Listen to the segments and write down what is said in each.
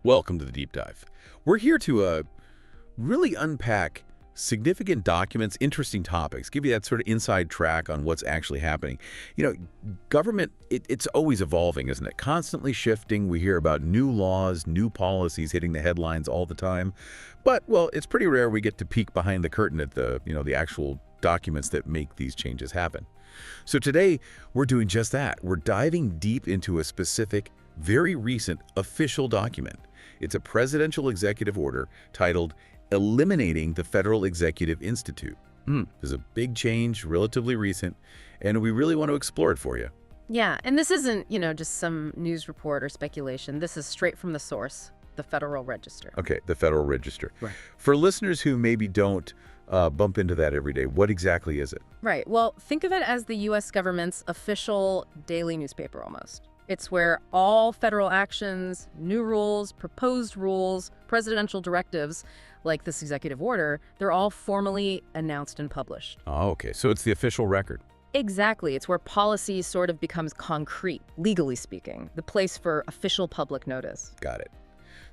Welcome to the Deep Dive. We're here to really unpack significant documents, interesting topics, give you that sort of inside track on what's actually happening. You know, government, it's always evolving, isn't it? Constantly shifting. We hear about new laws, new policies hitting the headlines all the time. But, well, it's pretty rare we get to peek behind the curtain at the actual documents that make these changes happen. So today, we're doing just that. We're diving deep into a specific, very recent official document. It's a presidential executive order titled Eliminating the Federal Executive Institute. There's a big change, relatively recent, and we really want to explore it for you. Yeah, and this isn't, just some news report or speculation. This is straight from the source, the Federal Register. Okay, the Federal Register. Right. For listeners who maybe don't bump into that every day, what exactly is it? Right. Well, think of it as the U.S. government's official daily newspaper almost. It's where all federal actions, new rules, proposed rules, presidential directives, like this executive order, they're all formally announced and published. Oh, okay. So it's the official record. Exactly. It's where policy sort of becomes concrete, legally speaking, the place for official public notice. Got it.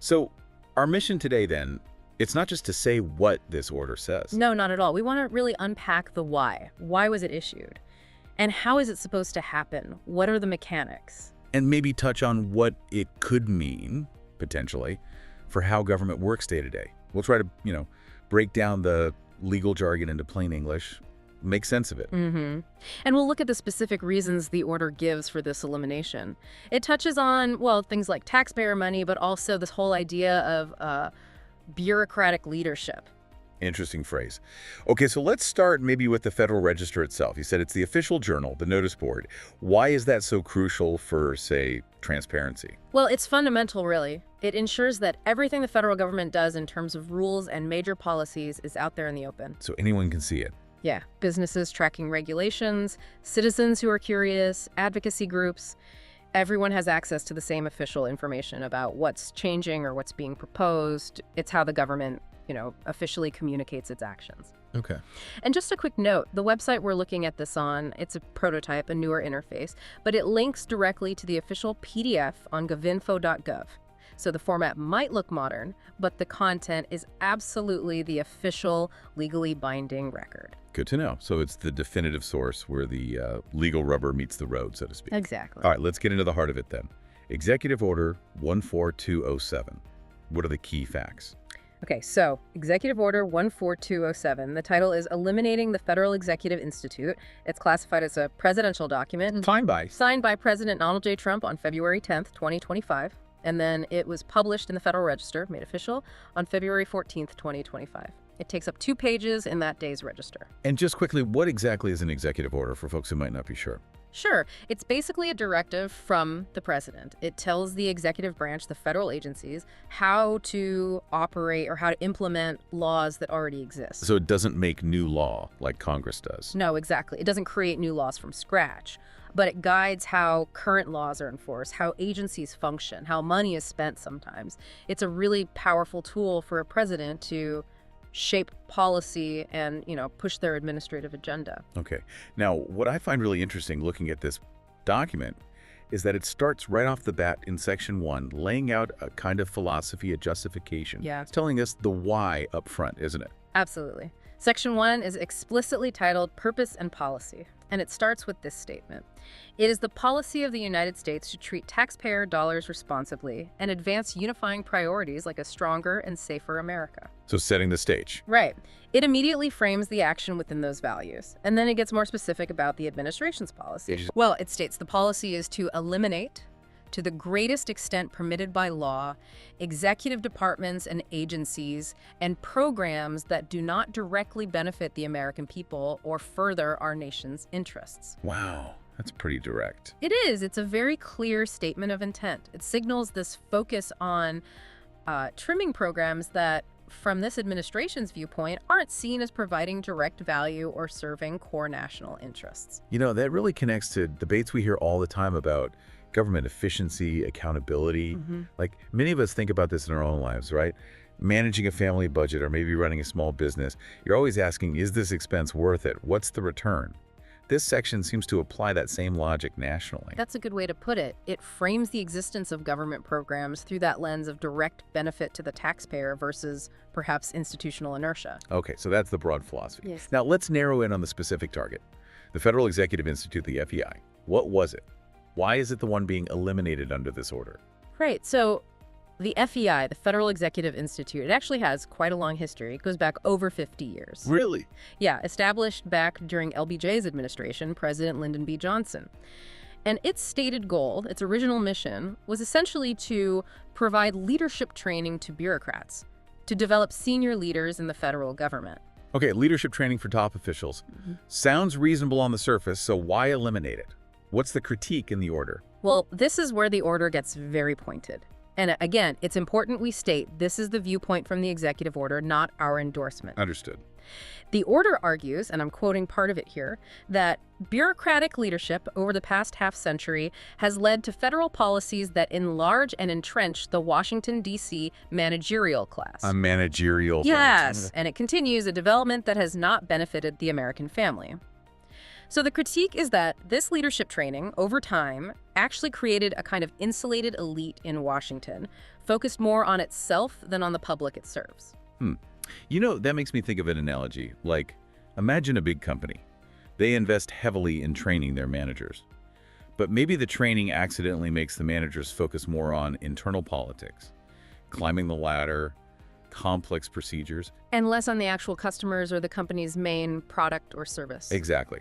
So our mission today, then, it's not just to say what this order says. No, not at all. We want to really unpack the why. Why was it issued? And how is it supposed to happen? What are the mechanics? And maybe touch on what it could mean, potentially, for how government works day to day. We'll try to, break down the legal jargon into plain English, make sense of it. And we'll look at the specific reasons the order gives for this elimination. It touches on, things like taxpayer money, but also this whole idea of bureaucratic leadership. Interesting phrase. Okay, so let's start maybe with the Federal Register itself. You said it's the official journal, the notice board. Why is that so crucial for, say, transparency? Well, it's fundamental, really. It ensures that everything the federal government does in terms of rules and major policies is out there in the open. So anyone can see it. Yeah, businesses tracking regulations, citizens who are curious, advocacy groups. Everyone has access to the same official information about what's changing or what's being proposed. It's how the government officially communicates its actions. Okay. And just a quick note, the website we're looking at this on, it's a prototype, a newer interface, but it links directly to the official PDF on govinfo.gov. So the format might look modern, but the content is absolutely the official, legally binding record. Good to know. So it's the definitive source where the legal rubber meets the road, so to speak. Exactly. All right, let's get into the heart of it then. Executive Order 14207. What are the key facts? Okay, so Executive Order 14207, the title is Eliminating the Federal Executive Institute. It's classified as a presidential document. Signed by President Donald J. Trump on February 10th, 2025. And then it was published in the Federal Register, made official, on February 14th, 2025. It takes up 2 pages in that day's register. And just quickly, what exactly is an executive order for folks who might not be sure? Sure. It's basically a directive from the president. It tells the executive branch, the federal agencies, how to operate or how to implement laws that already exist. So it doesn't make new law like Congress does? No, exactly. It doesn't create new laws from scratch, but it guides how current laws are enforced, how agencies function, how money is spent sometimes. It's a really powerful tool for a president to shape policy and, push their administrative agenda. Okay. Now, what I find really interesting looking at this document is that it starts right off the bat in Section 1, laying out a kind of philosophy, a justification. Yeah. It's telling us the why up front, isn't it? Absolutely. Section 1 is explicitly titled Purpose and Policy, and it starts with this statement. It is the policy of the United States to treat taxpayer dollars responsibly and advance unifying priorities like a stronger and safer America. So setting the stage. Right. It immediately frames the action within those values, and then it gets more specific about the administration's policy. Well, it states the policy is to eliminate, to the greatest extent permitted by law, executive departments and agencies and programs that do not directly benefit the American people or further our nation's interests. Wow, that's pretty direct. It is. It's a very clear statement of intent. It signals this focus on trimming programs that, from this administration's viewpoint, aren't seen as providing direct value or serving core national interests. That really connects to debates we hear all the time about government efficiency, accountability. Like, many of us think about this in our own lives, right? Managing a family budget or maybe running a small business. You're always asking, is this expense worth it? What's the return? This section seems to apply that same logic nationally. That's a good way to put it. It frames the existence of government programs through that lens of direct benefit to the taxpayer versus perhaps institutional inertia. Okay, so that's the broad philosophy. Yes. Now let's narrow in on the specific target. The Federal Executive Institute, the FEI. What was it? Why is it the one being eliminated under this order? Right. So the FEI, the Federal Executive Institute, it actually has quite a long history. It goes back over 50 years. Really? Yeah, established back during LBJ's administration, President Lyndon B. Johnson. And its stated goal, its original mission, was essentially to provide leadership training to bureaucrats, to develop senior leaders in the federal government. Okay, leadership training for top officials. Sounds reasonable on the surface, so why eliminate it? What's the critique in the order? Well, this is where the order gets very pointed. And again, it's important we state this is the viewpoint from the executive order, not our endorsement. Understood. The order argues, and I'm quoting part of it here, that bureaucratic leadership over the past half-century has led to federal policies that enlarge and entrench the Washington, D.C. managerial class. A managerial. Yes, and it continues a development that has not benefited the American family. So the critique is that this leadership training, over time, actually created a kind of insulated elite in Washington, focused more on itself than on the public it serves. You know, that makes me think of an analogy. Like, imagine a big company. They invest heavily in training their managers. But maybe the training accidentally makes the managers focus more on internal politics, climbing the ladder, complex procedures. And less on the actual customers or the company's main product or service. Exactly.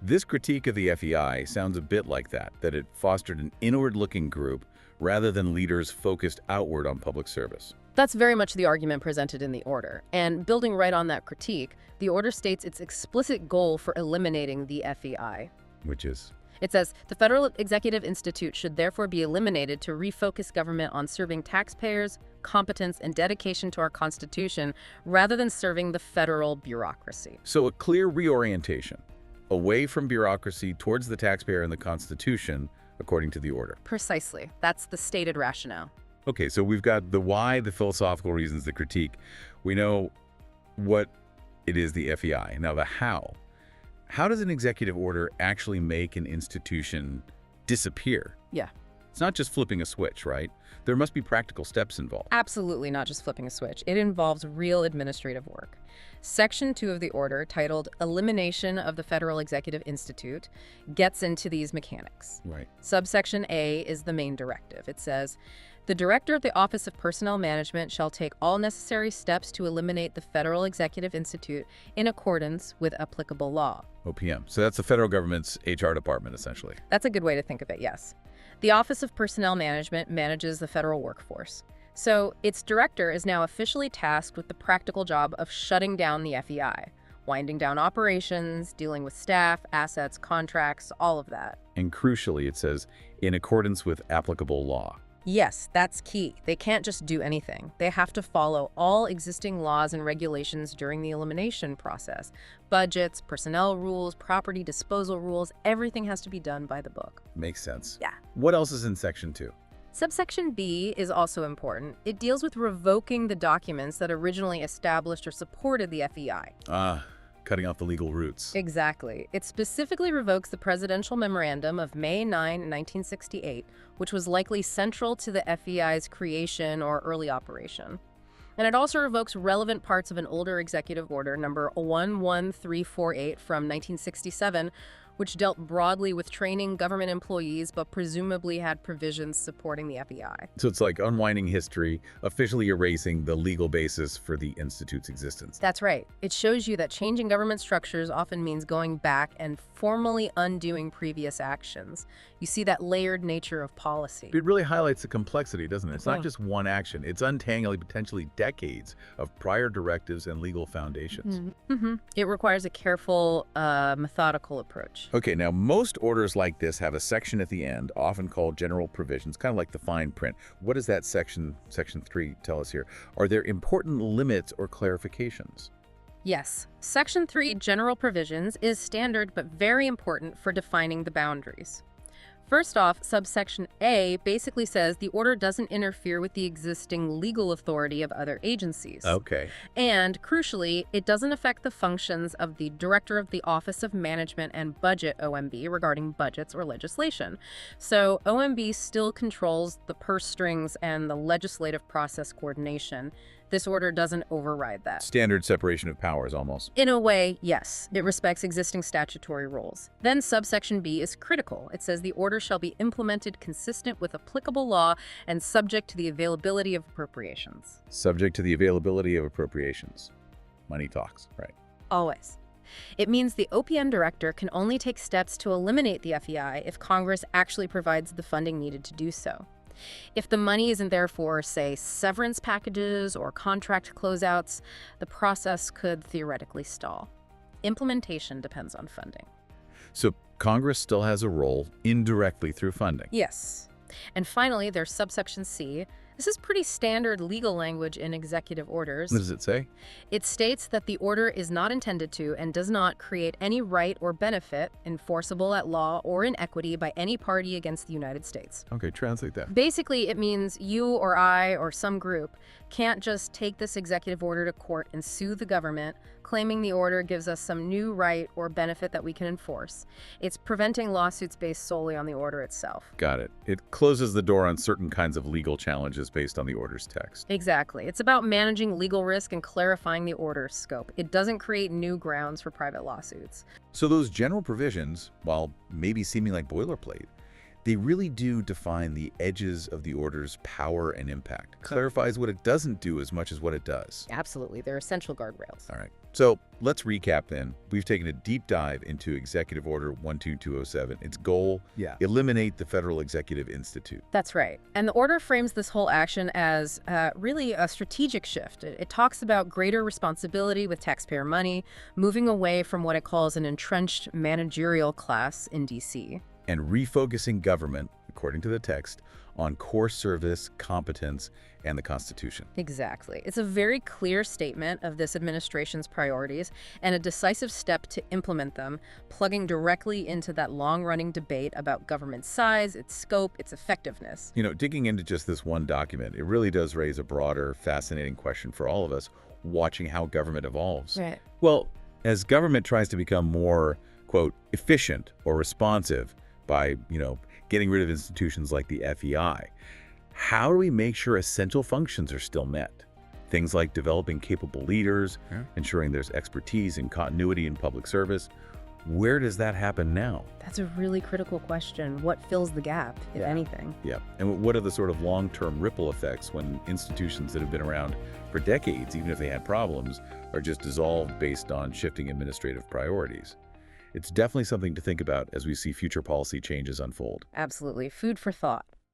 This critique of the FEI sounds a bit like that it fostered an inward-looking group rather than leaders focused outward on public service. That's very much the argument presented in the order. And building right on that critique, the order states its explicit goal for eliminating the FEI. Which is? It says, the Federal Executive Institute should therefore be eliminated to refocus government on serving taxpayers, competence, and dedication to our Constitution, rather than serving the federal bureaucracy. So a clear reorientation, away from bureaucracy towards the taxpayer and the Constitution, according to the order. Precisely. That's the stated rationale. Okay, so we've got the why, the philosophical reasons, the critique. We know what it is, the FEI. Now the how. How does an executive order actually make an institution disappear? Yeah. It's not just flipping a switch, right? There must be practical steps involved. Absolutely not just flipping a switch. It involves real administrative work. Section 2 of the order, titled Elimination of the Federal Executive Institute, gets into these mechanics. Right. Subsection A is the main directive. It says, the Director of the Office of Personnel Management shall take all necessary steps to eliminate the Federal Executive Institute in accordance with applicable law. OPM. So that's the federal government's HR department, essentially. That's a good way to think of it, yes. The Office of Personnel Management manages the federal workforce. So its director is now officially tasked with the practical job of shutting down the FEI, winding down operations, dealing with staff, assets, contracts, all of that. And crucially, it says, in accordance with applicable law. Yes, that's key. They can't just do anything. They have to follow all existing laws and regulations during the elimination process. Budgets, personnel rules, property disposal rules, everything has to be done by the book. Makes sense. Yeah. What else is in Section 2? Subsection B is also important. It deals with revoking the documents that originally established or supported the FEI. Cutting off the legal roots. Exactly. It specifically revokes the presidential memorandum of May 9, 1968, which was likely central to the FEI's creation or early operation. And it also revokes relevant parts of an older executive order, number 11348 from 1967, which dealt broadly with training government employees, but presumably had provisions supporting the FEI. So it's like unwinding history, officially erasing the legal basis for the Institute's existence. That's right. It shows you that changing government structures often means going back and formally undoing previous actions. You see that layered nature of policy. It really highlights the complexity, doesn't it? It's not just one action. It's untangling potentially decades of prior directives and legal foundations. It requires a careful, methodical approach. Okay, now most orders like this have a section at the end, often called general provisions, kind of like the fine print. What does that section 3, tell us here? Are there important limits or clarifications? Yes. Section 3, general provisions, is standard but very important for defining the boundaries. First off, subsection A basically says the order doesn't interfere with the existing legal authority of other agencies. Okay. And, crucially, it doesn't affect the functions of the Director of the Office of Management and Budget, OMB, regarding budgets or legislation. So OMB still controls the purse strings and the legislative process coordination. This order doesn't override that. Standard separation of powers, almost. In a way, yes. It respects existing statutory rules. Then subsection B is critical. It says the order shall be implemented consistent with applicable law and subject to the availability of appropriations. Subject to the availability of appropriations. Money talks, right? Always. It means the OPM director can only take steps to eliminate the FEI if Congress actually provides the funding needed to do so. If the money isn't there for, say, severance packages or contract closeouts, the process could theoretically stall. Implementation depends on funding. So Congress still has a role indirectly through funding. Yes. And finally, there's subsection C. This is pretty standard legal language in executive orders. What does it say? It states that the order is not intended to and does not create any right or benefit enforceable at law or in equity by any party against the United States. Okay, translate that. Basically, it means you or I or some group can't just take this executive order to court and sue the government, claiming the order gives us some new right or benefit that we can enforce. It's preventing lawsuits based solely on the order itself. Got it. It closes the door on certain kinds of legal challenges based on the order's text. Exactly. It's about managing legal risk and clarifying the order's scope. It doesn't create new grounds for private lawsuits. So those general provisions, while maybe seeming like boilerplate, they really do define the edges of the order's power and impact. Clarifies what it doesn't do as much as what it does. Absolutely. They're essential guardrails. All right. So let's recap then. We've taken a deep dive into Executive Order 12207. Its goal, eliminate the Federal Executive Institute. That's right. And the order frames this whole action as really a strategic shift. It talks about greater responsibility with taxpayer money, moving away from what it calls an entrenched managerial class in D.C. And refocusing government, according to the text, on core service, competence, and the Constitution. Exactly. It's a very clear statement of this administration's priorities and a decisive step to implement them, plugging directly into that long-running debate about government size, its scope, its effectiveness. You know, digging into just this one document, it really does raise a broader, fascinating question for all of us watching how government evolves. Right. Well, as government tries to become more, quote, efficient or responsive by, getting rid of institutions like the FEI, how do we make sure essential functions are still met? Things like developing capable leaders, ensuring there's expertise and continuity in public service. Where does that happen now? That's a really critical question. What fills the gap, if anything? Yeah. And what are the sort of long-term ripple effects when institutions that have been around for decades, even if they had problems, are just dissolved based on shifting administrative priorities? It's definitely something to think about as we see future policy changes unfold. Absolutely. Food for thought.